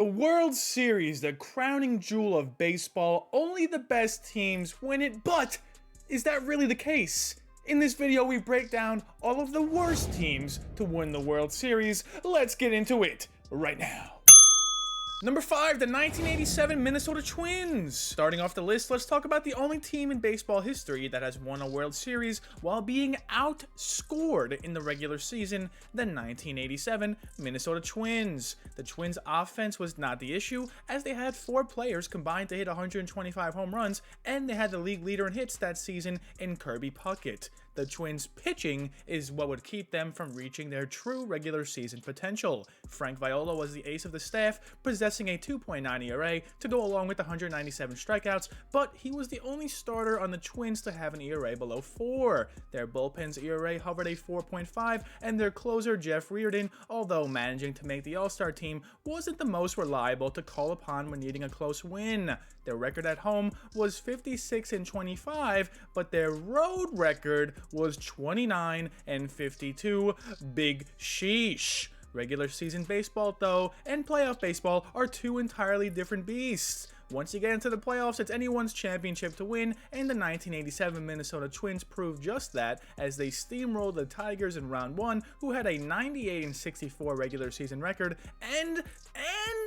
The World Series, the crowning jewel of baseball, only the best teams win it, but is that really the case? In this video, we break down all of the worst teams to win the World Series. Let's get into it right now. Number 5, the 1987 Minnesota Twins. Starting off the list, let's talk about the only team in baseball history that has won a World Series while being outscored in the regular season, the 1987 Minnesota Twins. The Twins' offense was not the issue, as they had 4 players combined to hit 125 home runs, and they had the league leader in hits that season in Kirby Puckett. The Twins' pitching is what would keep them from reaching their true regular season potential. Frank Viola was the ace of the staff, possessing a 2.9 ERA to go along with 197 strikeouts, but he was the only starter on the Twins to have an ERA below 4. Their bullpen's ERA hovered a 4.5, and their closer Jeff Reardon, although managing to make the All-Star team, wasn't the most reliable to call upon when needing a close win. Their record at home was 56-25, but their road record was 29-52. Big sheesh. Regular season baseball, though, and playoff baseball are two entirely different beasts. Once you get into the playoffs, it's anyone's championship to win, and the 1987 Minnesota Twins proved just that as they steamrolled the Tigers in round 1, who had a 98-64 regular season record, and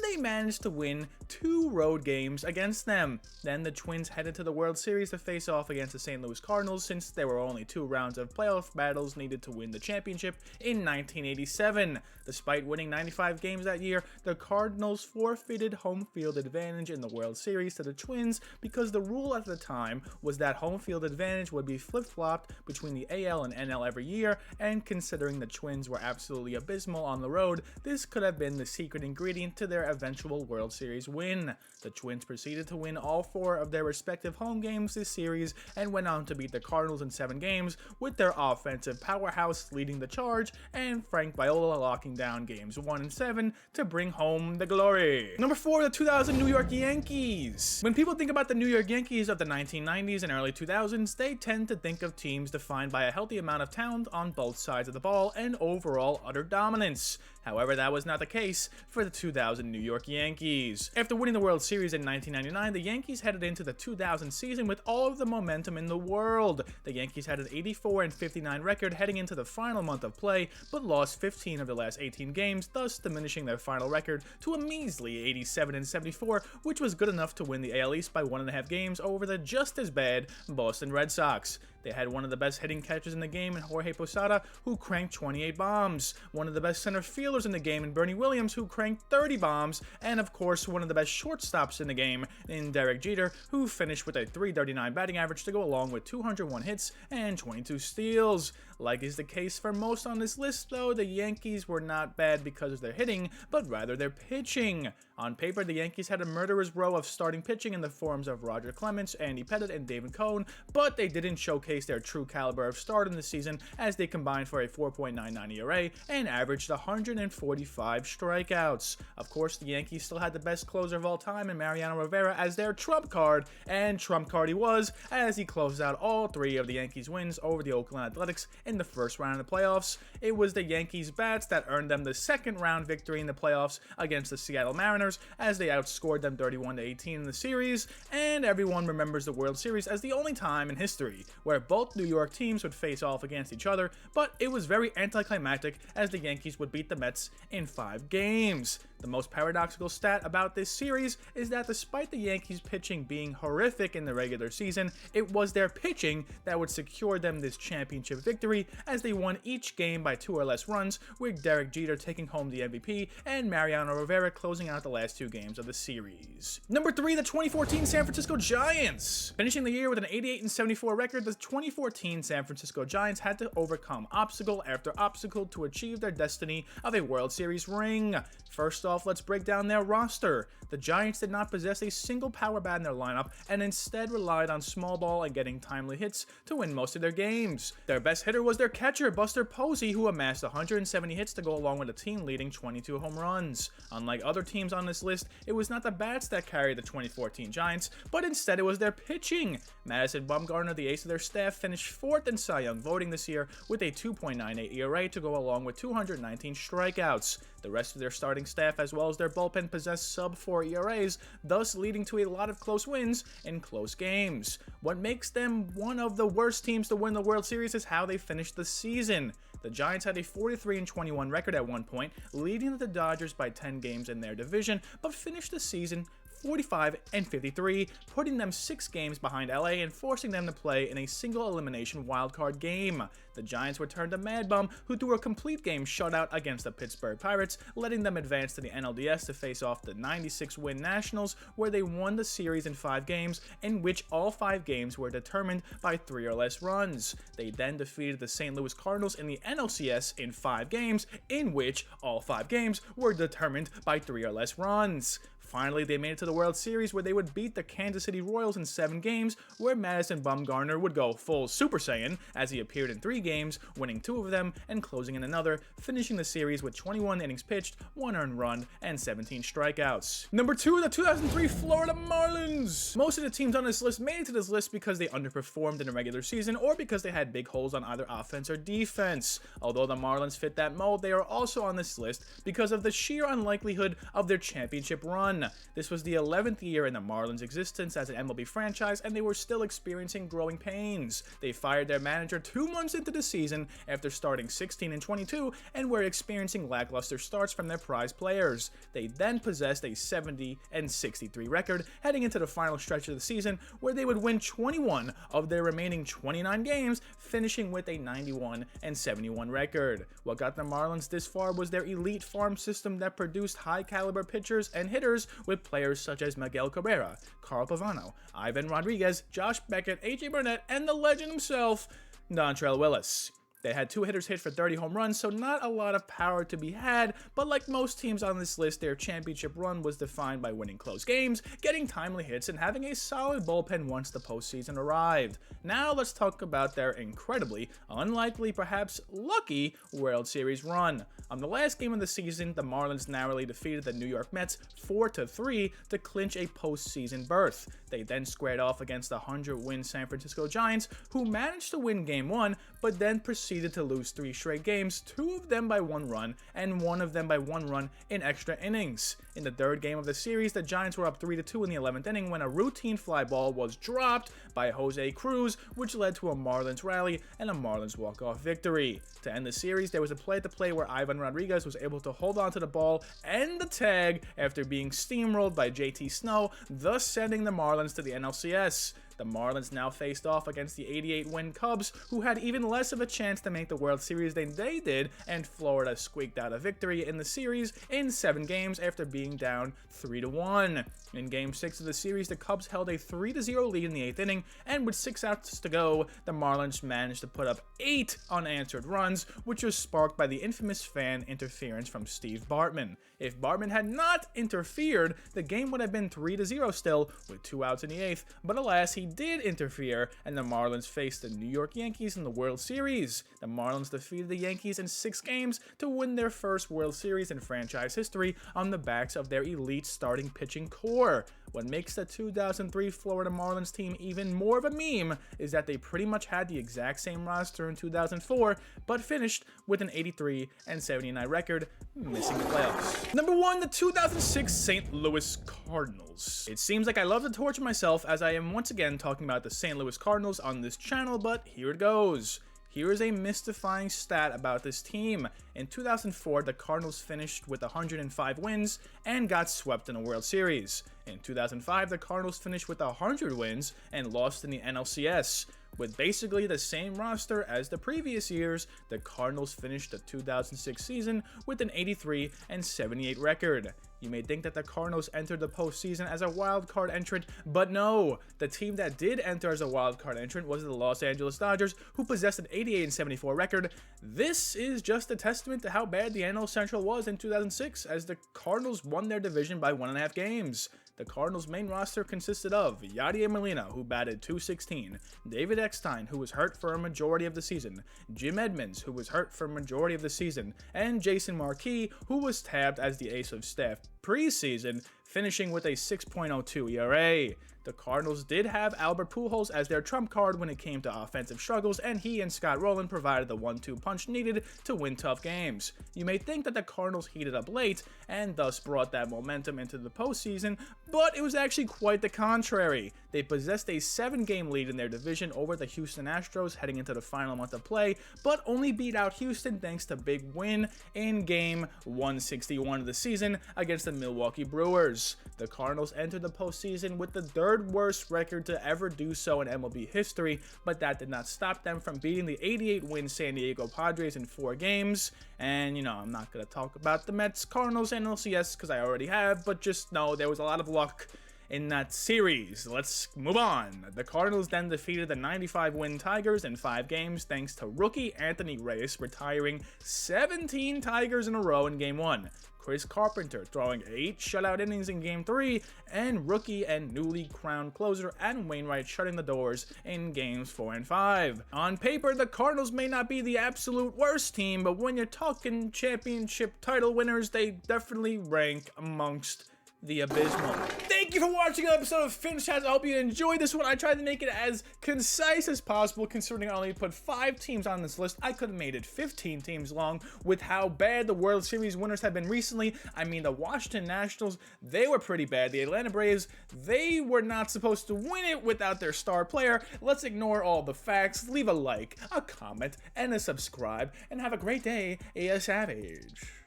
they managed to win 2 road games against them. Then the Twins headed to the World Series to face off against the St Louis Cardinals, since there were only 2 rounds of playoff battles needed to win the championship in 1987. Despite winning 95 games that year, the Cardinals forfeited home field advantage in the World Series to the Twins because the rule at the time was that home field advantage would be flip-flopped between the AL and NL every year, and considering the Twins were absolutely abysmal on the road, this could have been the secret ingredient to their eventual World Series win. The Twins proceeded to win all 4 of their respective home games this series and went on to beat the Cardinals in 7 games, with their offensive powerhouse leading the charge and Frank Viola locking down games 1 and 7 to bring home the glory. Number 4, the 2000 New York Yankees. When people think about the New York Yankees of the 1990s and early 2000s, they tend to think of teams defined by a healthy amount of talent on both sides of the ball and overall utter dominance. However, that was not the case for the 2000 New York Yankees. After winning the World Series in 1999, the Yankees headed into the 2000 season with all of the momentum in the world. The Yankees had an 84-59 record heading into the final month of play, but lost 15 of the last 18 games, thus diminishing their final record to a measly 87-74, which was good enough to win the AL East by 1.5 games over the just as bad Boston Red Sox. They had one of the best hitting catchers in the game in Jorge Posada, who cranked 28 bombs, one of the best center fielders in the game in Bernie Williams, who cranked 30 bombs, and of course one of the best shortstops in the game in Derek Jeter, who finished with a .339 batting average to go along with 201 hits and 22 steals. Like is the case for most on this list, though, the Yankees were not bad because of their hitting, but rather their pitching. On paper, the Yankees had a murderer's row of starting pitching in the forms of Roger Clemens, Andy Pettitte, and David Cohn, but they didn't showcase their true caliber of stardom this season, as they combined for a 4.99 ERA and averaged 145 strikeouts. Of course, the Yankees still had the best closer of all time in Mariano Rivera as their trump card, and trump card he was, as he closed out all 3 of the Yankees' wins over the Oakland Athletics in the first round of the playoffs. It was the Yankees' bats that earned them the second round victory in the playoffs against the Seattle Mariners, as they outscored them 31-18 in the series, and everyone remembers the World Series as the only time in history where both New York teams would face off against each other, but it was very anticlimactic as the Yankees would beat the Mets in 5 games. The most paradoxical stat about this series is that despite the Yankees' pitching being horrific in the regular season, it was their pitching that would secure them this championship victory, as they won each game by 2 or less runs, with Derek Jeter taking home the MVP and Mariano Rivera closing out the last 2 games of the series. Number 3, the 2014 San Francisco Giants. Finishing the year with an 88-74 record, the 2014 San Francisco Giants had to overcome obstacle after obstacle to achieve their destiny of a World Series ring. First off, let's break down their roster. The Giants did not possess a single power bat in their lineup and instead relied on small ball and getting timely hits to win most of their games. Their best hitter was their catcher, Buster Posey, who amassed 170 hits to go along with a team-leading 22 home runs. Unlike other teams on this list, it was not the bats that carried the 2014 Giants, but instead it was their pitching. Madison Bumgarner, the ace of their staff, finished 4th in Cy Young voting this year with a 2.98 ERA to go along with 219 strikeouts. The rest of their starting staff as well as their bullpen possessed sub-4 ERAs, thus leading to a lot of close wins in close games. What makes them one of the worst teams to win the World Series is how they finished the season. The Giants had a 43-21 record at one point, leading the Dodgers by 10 games in their division, but finished the season 45-53, putting them 6 games behind LA and forcing them to play in a single elimination wildcard game. The Giants returned to Mad Bum, who threw a complete game shutout against the Pittsburgh Pirates, letting them advance to the NLDS to face off the 96-win Nationals, where they won the series in 5 games, in which all 5 games were determined by 3 or less runs. They then defeated the St. Louis Cardinals in the NLCS in 5 games, in which all 5 games were determined by 3 or less runs. Finally, they made it to the World Series where they would beat the Kansas City Royals in 7 games, where Madison Bumgarner would go full Super Saiyan as he appeared in 3 games, winning 2 of them and closing in another, finishing the series with 21 innings pitched, 1 earned run, and 17 strikeouts. Number 2, the 2003 Florida Marlins. Most of the teams on this list made it to this list because they underperformed in the regular season or because they had big holes on either offense or defense. Although the Marlins fit that mold, they are also on this list because of the sheer unlikelihood of their championship run. This was the 11th year in the Marlins' existence as an MLB franchise, and they were still experiencing growing pains. They fired their manager 2 months into the season after starting 16-22 and were experiencing lackluster starts from their prize players. They then possessed a 70-63 record heading into the final stretch of the season, where they would win 21 of their remaining 29 games, finishing with a 91-71 record. What got the Marlins this far was their elite farm system that produced high-caliber pitchers and hitters with players such as Miguel Cabrera, Carl Pavano, Ivan Rodriguez, Josh Beckett, A.J. Burnett, and the legend himself, Dontrelle Willis. They had 2 hitters hit for 30 home runs, so not a lot of power to be had, but like most teams on this list, their championship run was defined by winning close games, getting timely hits, and having a solid bullpen once the postseason arrived. Now let's talk about their incredibly, unlikely, perhaps lucky World Series run. On the last game of the season, the Marlins narrowly defeated the New York Mets 4-3 to clinch a postseason berth. They then squared off against the 100-win San Francisco Giants, who managed to win Game 1, but then proceeded to lose 3 straight games, 2 of them by 1 run, and 1 of them by 1 run in extra innings. In the 3rd game of the series, the Giants were up 3-2 in the 11th inning when a routine fly ball was dropped by Jose Cruz, which led to a Marlins rally and a Marlins walk-off victory. To end the series, there was a play-to-play where Ivan Rodriguez was able to hold on to the ball and the tag after being steamrolled by JT Snow, thus sending the Marlins to the NLCS. The Marlins now faced off against the 88-win Cubs, who had even less of a chance to make the World Series than they did, and Florida squeaked out a victory in the series in 7 games after being down 3-1. In Game 6 of the series, the Cubs held a 3-0 lead in the 8th inning, and with 6 outs to go, the Marlins managed to put up 8 unanswered runs, which was sparked by the infamous fan interference from Steve Bartman. If Bartman had not interfered, the game would have been 3-0 still, with 2 outs in the 8th, but alas, he did interfere, and the Marlins faced the New York Yankees in the World Series. The Marlins defeated the Yankees in 6 games to win their first World Series in franchise history on the backs of their elite starting pitching core. What makes the 2003 Florida Marlins team even more of a meme is that they pretty much had the exact same roster in 2004, but finished with an 83-79 record, missing the playoffs. Number 1, the 2006 St. Louis Cardinals. It seems like I love to torture myself as I am once again talking about the St. Louis Cardinals on this channel, but here it goes. Here is a mystifying stat about this team. In 2004, the Cardinals finished with 105 wins and got swept in the World Series. In 2005, the Cardinals finished with 100 wins and lost in the NLCS. With basically the same roster as the previous years, the Cardinals finished the 2006 season with an 83-78 record. You may think that the Cardinals entered the postseason as a wild card entrant, but no. The team that did enter as a wild card entrant was the Los Angeles Dodgers, who possessed an 88-74 record. This is just a testament to how bad the NL Central was in 2006, as the Cardinals won their division by 1.5 games. The Cardinals' main roster consisted of Yadier Molina, who batted .216, David Eckstein, who was hurt for a majority of the season, Jim Edmonds, who was hurt for a majority of the season, and Jason Marquis, who was tabbed as the ace of staff preseason, finishing with a 6.02 ERA. The Cardinals did have Albert Pujols as their trump card when it came to offensive struggles, and he and Scott Rowland provided the 1-2 punch needed to win tough games. You may think that the Cardinals heated up late and thus brought that momentum into the postseason, but it was actually quite the contrary. They possessed a 7-game lead in their division over the Houston Astros heading into the final month of play, but only beat out Houston thanks to big win in game 161 of the season against the Milwaukee Brewers. The Cardinals entered the postseason with the third worst record to ever do so in MLB history, but that did not stop them from beating the 88-win San Diego Padres in 4 games. And, I'm not going to talk about the Mets, Cardinals, and LCS because I already have, but just know there was a lot of luck in that series. Let's move on. The Cardinals then defeated the 95-win Tigers in 5 games thanks to rookie Anthony Reyes retiring 17 Tigers in a row in Game 1. Chris Carpenter throwing 8 shutout innings in Game 3, and rookie and newly crowned closer Adam Wainwright shutting the doors in Games 4 and 5. On paper, the Cardinals may not be the absolute worst team, but when you're talking championship title winners, they definitely rank amongst the abysmal. Thank you for watching an episode of Finish Chats. I hope you enjoyed this one. I tried to make it as concise as possible, considering I only put 5 teams on this list. I could have made it 15 teams long with how bad the World Series winners have been recently. I mean, the Washington Nationals, they were pretty bad. The Atlanta Braves, they were not supposed to win it without their star player. Let's ignore all the facts. Leave a like, a comment, and a subscribe, and have a great day, Savage.